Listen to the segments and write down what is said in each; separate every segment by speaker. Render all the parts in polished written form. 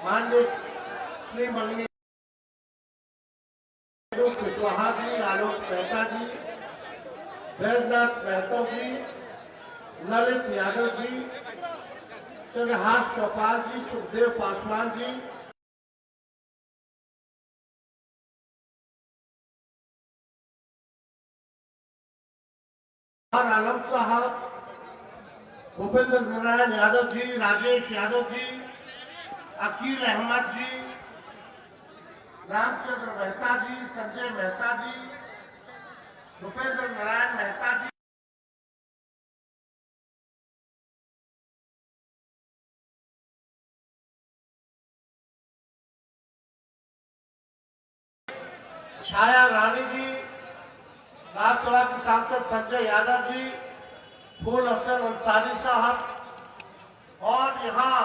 Speaker 1: माननीय श्री मंगली कुशवाहा जी, आलोक मेहता जी, बैजनाथ महतो जी, ललित यादव जी, चंद्रहास चौपाल जी, सुखदेव पासवान जी, आलम साहब, भूपेंद्र नारायण यादव जी, राजेश यादव जी, अकील अहमद जी, रामचंद्र मेहता जी, संजय मेहता जी, भूपेंद्र नारायण मेहता जी, छाया रानी जी, राज्यसभा के सांसद संजय यादव जी, फूल हसन अंसारी साहब और यहाँ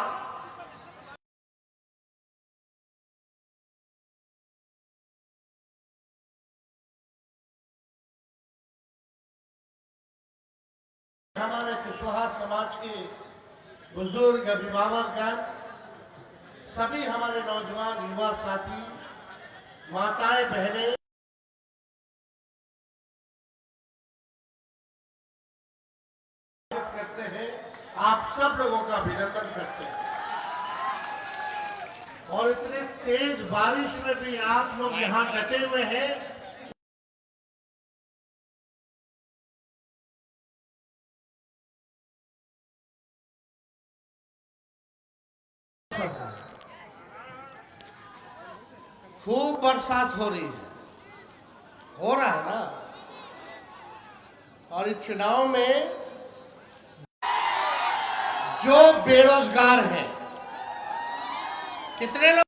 Speaker 1: हमारे कुशवाहा समाज के बुजुर्ग अभिभावकगण, सभी हमारे नौजवान युवा साथी, माताएं बहनें करते हैं, आप सब लोगों का अभिनंदन करते हैं। और इतने तेज बारिश में भी आप लोग यहाँ डटे हुए हैं। खूब बरसात हो रही है, हो रहा है ना। और इस चुनाव में जो बेरोजगार हैं, कितने लोग,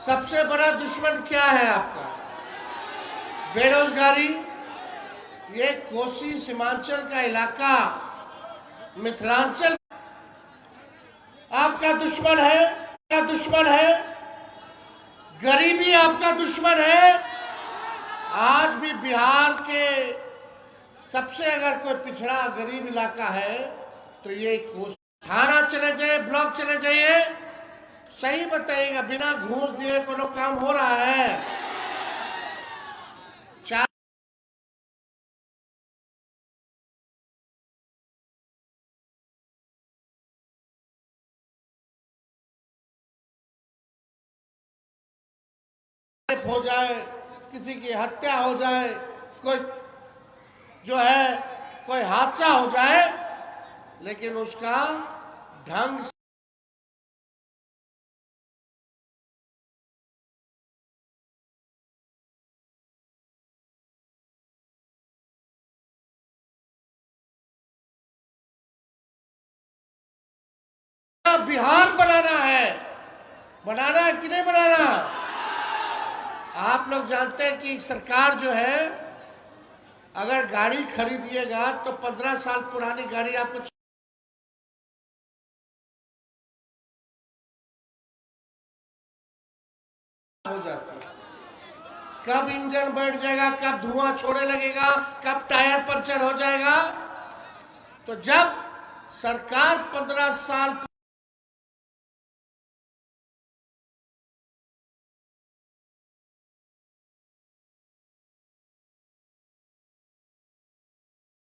Speaker 1: सबसे बड़ा दुश्मन क्या है आपका? बेरोजगारी। ये कोसी सीमांचल का इलाका, मिथिलांचल आपका दुश्मन है, आपका दुश्मन है। गरीबी आपका दुश्मन है। आज भी बिहार के सबसे अगर कोई पिछड़ा गरीब इलाका है तो ये कोसी। थाना चले जाइए, ब्लॉक चले जाइए, सही बताइएगा, बिना घूस दिए कोनो काम हो रहा है? हो जाए, किसी की हत्या हो जाए, कोई जो है कोई हादसा हो जाए, लेकिन उसका ढंग से बिहार बनाना है। बनाना है कि नहीं बनाना? आप लोग जानते हैं कि सरकार जो है, अगर गाड़ी खरीदिएगा तो 15 साल पुरानी गाड़ी आपको हो जाती है। कब इंजन बैठ जाएगा, कब धुआं छोड़ने लगेगा, कब टायर पंचर हो जाएगा। तो जब सरकार 15 साल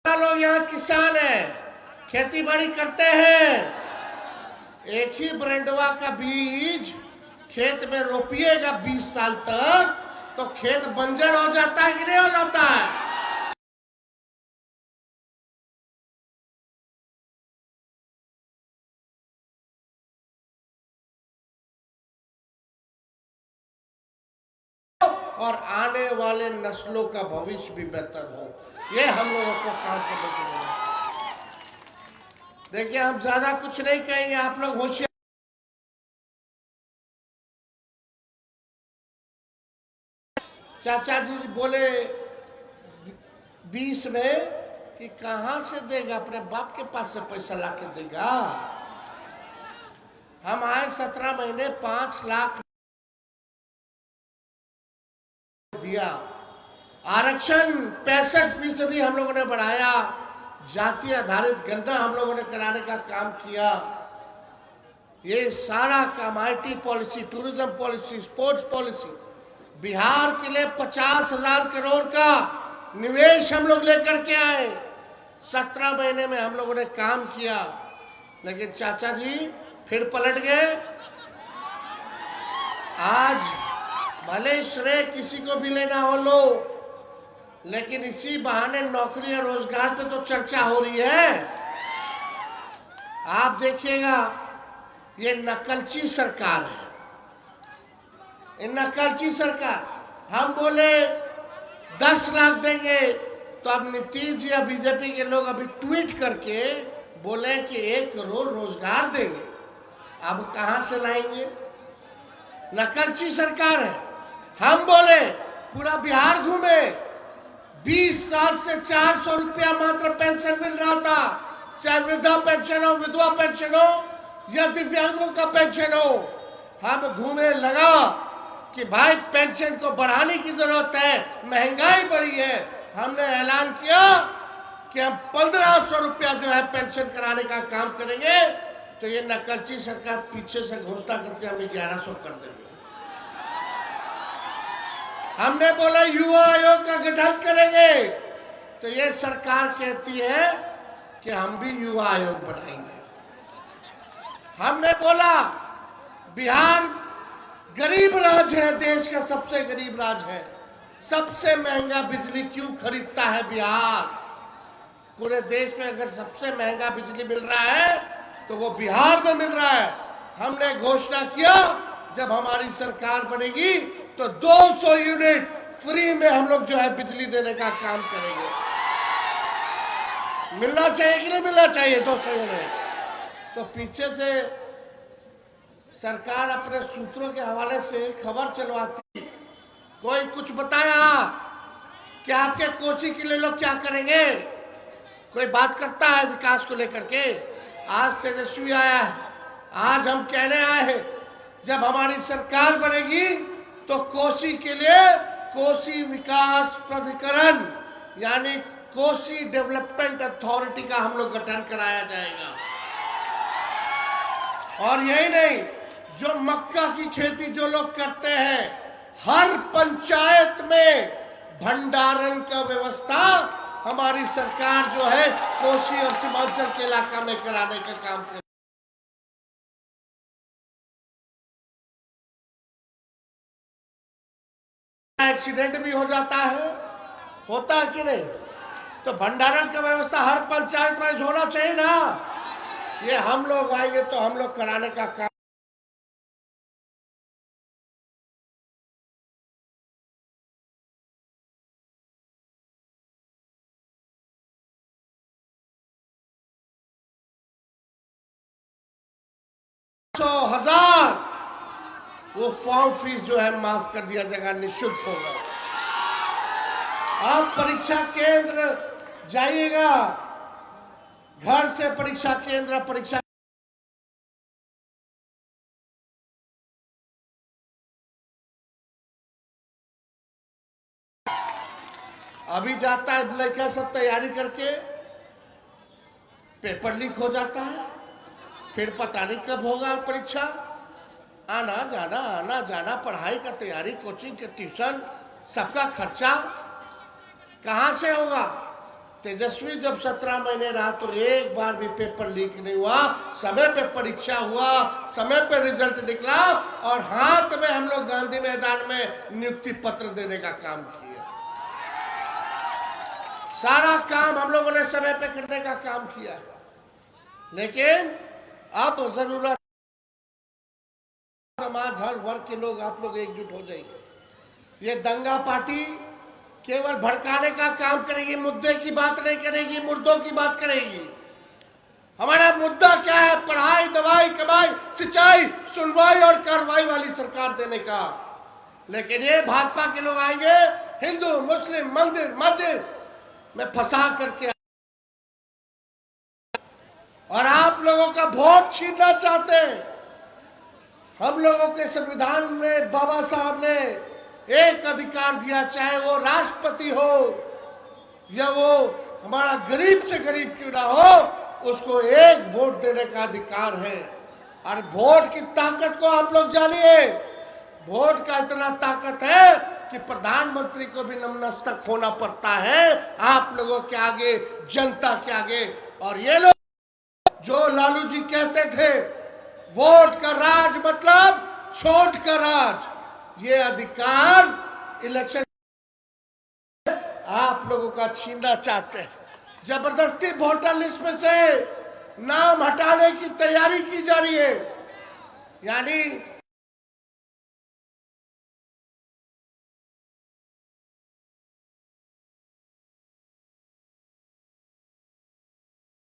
Speaker 1: लोग यहाँ किसान हैं, खेती बाड़ी करते हैं, एक ही ब्रांडवा का बीज खेत में रोपिएगा 20 साल तक तो खेत बंजर हो जाता है कि नहीं हो जाता है? और आने वाले नस्लों का भविष्य भी बेहतर हो, ये हम लोगों को काम करने की जरूरत है। देखिए, हम ज्यादा कुछ नहीं कहेंगे, आप लोग होशियार। चाचा जी बोले 20 में कि कहां से देगा, अपने बाप के पास से पैसा लाके देगा। हम आए 17 महीने 5 लाख दिया। आरक्षण 65% हम लोगों ने बढ़ाया। जाति आधारित गणना हम लोगों ने कराने का काम किया। ये सारा काम IT policy, tourism policy, sports policy, Bihar के लिए 50,000 करोड़ का निवेश हम लोग लेकर के आए। 17 महीने में हम लोगों ने काम किया, लेकिन चाचा जी फिर पलट गए। आज भले श्रेय किसी को भी लेना हो लो, लेकिन इसी बहाने नौकरी और रोजगार पे तो चर्चा हो रही है। आप देखिएगा, ये नकलची सरकार है, ये नकलची सरकार। हम बोले 10 लाख देंगे, तो अब नीतीश जी या बीजेपी के लोग अभी ट्वीट करके बोले कि 1 करोड़ रोजगार देंगे। अब कहां से लाएंगे? नकलची सरकार है। हम बोले पूरा बिहार घूमे, 20 साल से 400 रुपया मात्र पेंशन मिल रहा था, चाहे वृद्धा पेंशन हो, विधवा पेंशन हो या दिव्यांगों का पेंशन हो। हम घूमे, लगा कि भाई पेंशन को बढ़ाने की जरूरत है, महंगाई बढ़ी है। हमने ऐलान किया कि हम 1500 रुपया जो है पेंशन कराने का काम करेंगे। तो ये नकलची सरकार पीछे से घोषणा करते हम 1100 कर देंगे। हमने बोला युवा आयोग का गठन करेंगे, तो ये सरकार कहती है कि हम भी युवा आयोग बनाएंगे। हमने बोला बिहार गरीब राज्य है, देश का सबसे गरीब राज्य है, सबसे महंगा बिजली क्यों खरीदता है बिहार? पूरे देश में अगर सबसे महंगा बिजली मिल रहा है तो वो बिहार में मिल रहा है। हमने घोषणा किया जब हमारी सरकार बनेगी तो 200 यूनिट फ्री में हम लोग जो है बिजली देने का काम करेंगे। मिलना चाहिए कि नहीं मिलना चाहिए 200 यूनिट? तो पीछे से सरकार अपने सूत्रों के हवाले से खबर चलवाती, कोई कुछ बताया कि आपके कोसी के लिए लोग क्या करेंगे? कोई बात करता है विकास को लेकर के? आज तेजस्वी आया है, आज हम कहने आए हैं जब हमारी सरकार बनेगी तो कोसी के लिए कोसी विकास प्राधिकरण यानी कोसी डेवलपमेंट अथॉरिटी का हम लोग गठन कराया जाएगा। और यही नहीं, जो मक्का की खेती जो लोग करते हैं, हर पंचायत में भंडारण का व्यवस्था हमारी सरकार जो है कोसी और सीमांचल के इलाका में कराने का काम कर। एक्सीडेंट भी हो जाता है, होता है कि नहीं? तो भंडारण का व्यवस्था हर पंचायत में होना चाहिए ना। ये हम लोग आएंगे तो हम लोग कराने का काम। हजार वो फॉर्म फीस जो है माफ कर दिया जाएगा, निःशुल्क होगा। आप परीक्षा केंद्र जाइएगा, घर से परीक्षा केंद्र, परीक्षा अभी जाता है लड़का सब तैयारी करके, पेपर लीक हो जाता है, फिर पता नहीं कब होगा परीक्षा। आना जाना, पढ़ाई का तैयारी, कोचिंग के ट्यूशन, सबका खर्चा कहाँ से होगा? तेजस्वी जब 17 महीने रहा तो एक बार भी पेपर लीक नहीं हुआ, समय पे परीक्षा हुआ, समय पे रिजल्ट निकला और हाथ में हम लोग गांधी मैदान में नियुक्ति पत्र देने का काम किया। सारा काम हम लोगों ने समय पे करने का काम किया। लेकिन अब जरूरत, समाज हर वर्ग के लोग, आप लोग एकजुट हो जाइए। ये दंगा पार्टी केवल भड़काने का काम करेगी, मुद्दे की बात नहीं करेगी, मुर्दों की बात करेगी। हमारा मुद्दा क्या है? पढ़ाई, दवाई, कमाई, सिंचाई, सुनवाई और कार्रवाई वाली सरकार देने का। लेकिन ये भाजपा के लोग आएंगे, हिंदू मुस्लिम मंदिर मस्जिद में फंसा करके और आप लोगों का वोट छीनना चाहते हैं। हम लोगों के संविधान में बाबा साहब ने एक अधिकार दिया, चाहे वो राष्ट्रपति हो या वो हमारा गरीब से गरीब क्यों ना हो, उसको एक वोट देने का अधिकार है। और वोट की ताकत को आप लोग जानिए। वोट का इतना ताकत है कि प्रधानमंत्री को भी नतमस्तक होना पड़ता है आप लोगों के आगे, जनता के आगे। और ये लोग जो लालू जी कहते थे वोट का राज मतलब छोट का राज, ये अधिकार इलेक्शन आप लोगों का छीनना चाहते हैं। जबरदस्ती वोटर लिस्ट में से नाम हटाने की तैयारी की जा रही है। यानी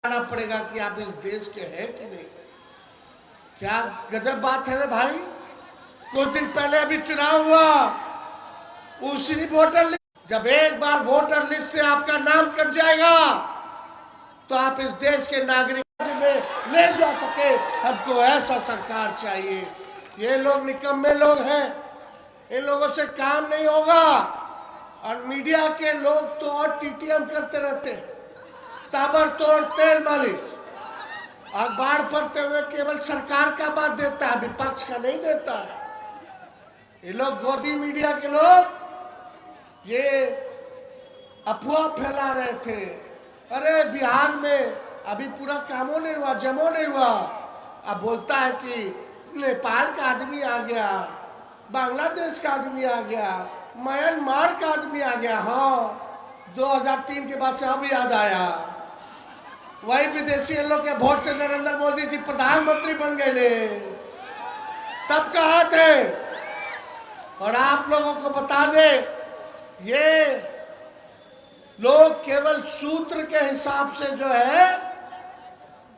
Speaker 1: पड़ेगा कि आप इस देश के हैं कि नहीं। क्या गजब बात है रे भाई। कुछ दिन पहले अभी चुनाव हुआ, उसी वोटर लिस्ट, जब एक बार वोटर लिस्ट से आपका नाम कट जाएगा तो आप इस देश के नागरिक में ले जा सके। हमको ऐसा सरकार चाहिए। ये लोग निकम्मे लोग हैं, इन लोगों से काम नहीं होगा। और मीडिया के लोग तो और टीटीएम करते रहते हैं, ताबड़तोड़ तेल मालिश। अखबार पढ़ते हुए केवल सरकार का बात देता है, विपक्ष का नहीं देता है। ये लोग गोदी मीडिया के लोग ये अफवाह फैला रहे थे, अरे बिहार में अभी पूरा कामों नहीं हुआ, जमो नहीं हुआ। अब बोलता है कि नेपाल का आदमी आ गया, बांग्लादेश का आदमी आ गया, म्यांमार का आदमी आ गया। हाँ, 2003 के बाद से अब याद आया। वही विदेशी लोग के वोट से नरेंद्र मोदी जी प्रधानमंत्री बन गए, तब कहा थे। और आप लोगों को बता दे, ये लोग केवल सूत्र के हिसाब से जो है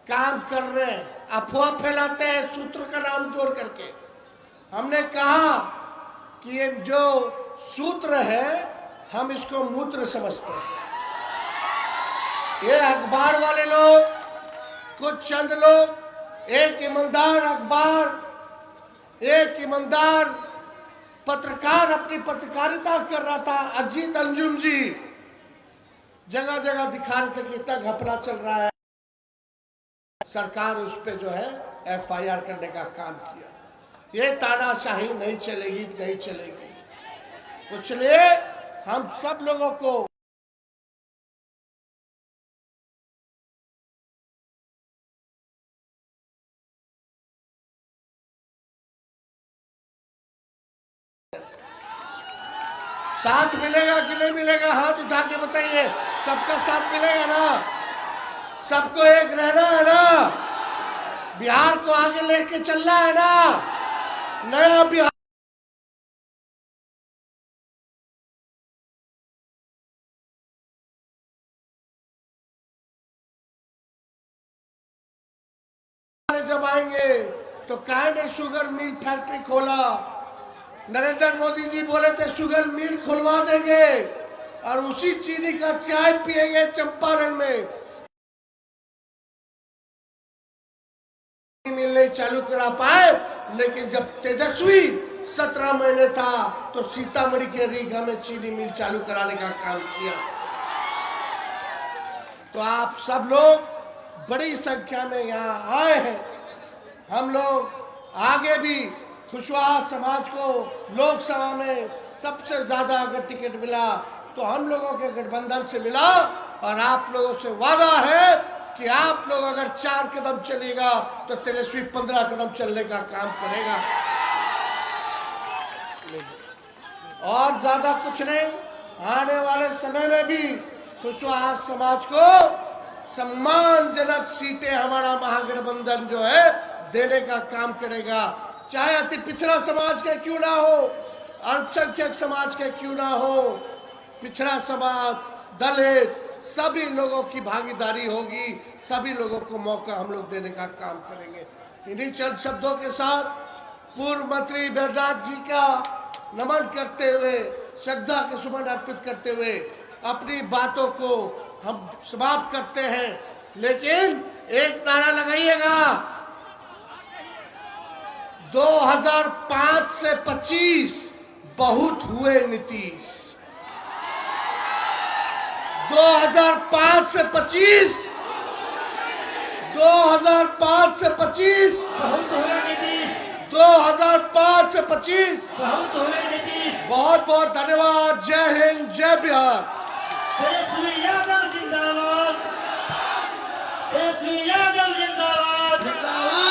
Speaker 1: काम कर रहे हैं, अफवाह फैलाते हैं सूत्र का नाम जोड़ करके। हमने कहा कि ये जो सूत्र है हम इसको मूत्र समझते हैं। ये अखबार वाले लोग, कुछ चंद लोग, एक ईमानदार अखबार, एक ईमानदार पत्रकार अपनी पत्रकारिता कर रहा था, अजीत अंजुम जी, जगह जगह दिखा रहे थे कि इतना घपला चल रहा है। सरकार उस पे जो है एफआईआर करने का काम किया। ये तानाशाही नहीं चलेगी, नहीं चलेगी। इसलिए हम सब लोगों को साथ मिलेगा कि नहीं मिलेगा, हाथ उठा के बताइए। सबका साथ मिलेगा ना? सबको एक रहना है ना? बिहार को आगे लेके चलना है ना? नया बिहार जब आएंगे तो काहे ने शुगर मिल फैक्ट्री खोला। नरेंद्र मोदी जी बोले थे शुगर मिल खुलवा देंगे और उसी चीनी का चाय पिएंगे चंपारण में। मिल नहीं चालू करा पाए, लेकिन जब तेजस्वी 17 महीने था तो सीतामढ़ी के रीगा में चीनी मिल चालू कराने का काम किया। तो आप सब लोग बड़ी संख्या में यहाँ आए हैं। हम लोग आगे भी कुशवाहा समाज को लोकसभा में सबसे ज्यादा अगर टिकट मिला तो हम लोगों के गठबंधन से मिला। और आप लोगों से वादा है कि आप लोग अगर 4 कदम चलेगा तो तेजस्वी 15 कदम चलने का काम करेगा। और ज्यादा कुछ नहीं, आने वाले समय में भी कुशवाहा समाज को सम्मानजनक सीटें हमारा महागठबंधन जो है देने का काम करेगा। चाहे अति पिछड़ा समाज के क्यों ना हो, अल्पसंख्यक समाज के क्यों ना हो, पिछड़ा समाज, दलित, सभी लोगों की भागीदारी होगी। सभी लोगों को मौका हम लोग देने का काम करेंगे। इन्हीं चंद शब्दों के साथ पूर्व मंत्री बैजनाथ जी का नमन करते हुए, श्रद्धा के सुमन अर्पित करते हुए अपनी बातों को हम समाप्त करते हैं। लेकिन एक नारा लगाइएगा, 2005 से 25 बहुत हुए नीतीश। 2005 से 25, 2005 से 25,
Speaker 2: बहुत हुए नीतीश,
Speaker 1: 2005 से 25।
Speaker 2: बहुत हुए नीतीश।
Speaker 1: बहुत बहुत धन्यवाद। जय हिंद, जय बिहार।
Speaker 2: तेजस्वी यादव जिंदाबाद, तेजस्वी यादव जिंदाबाद।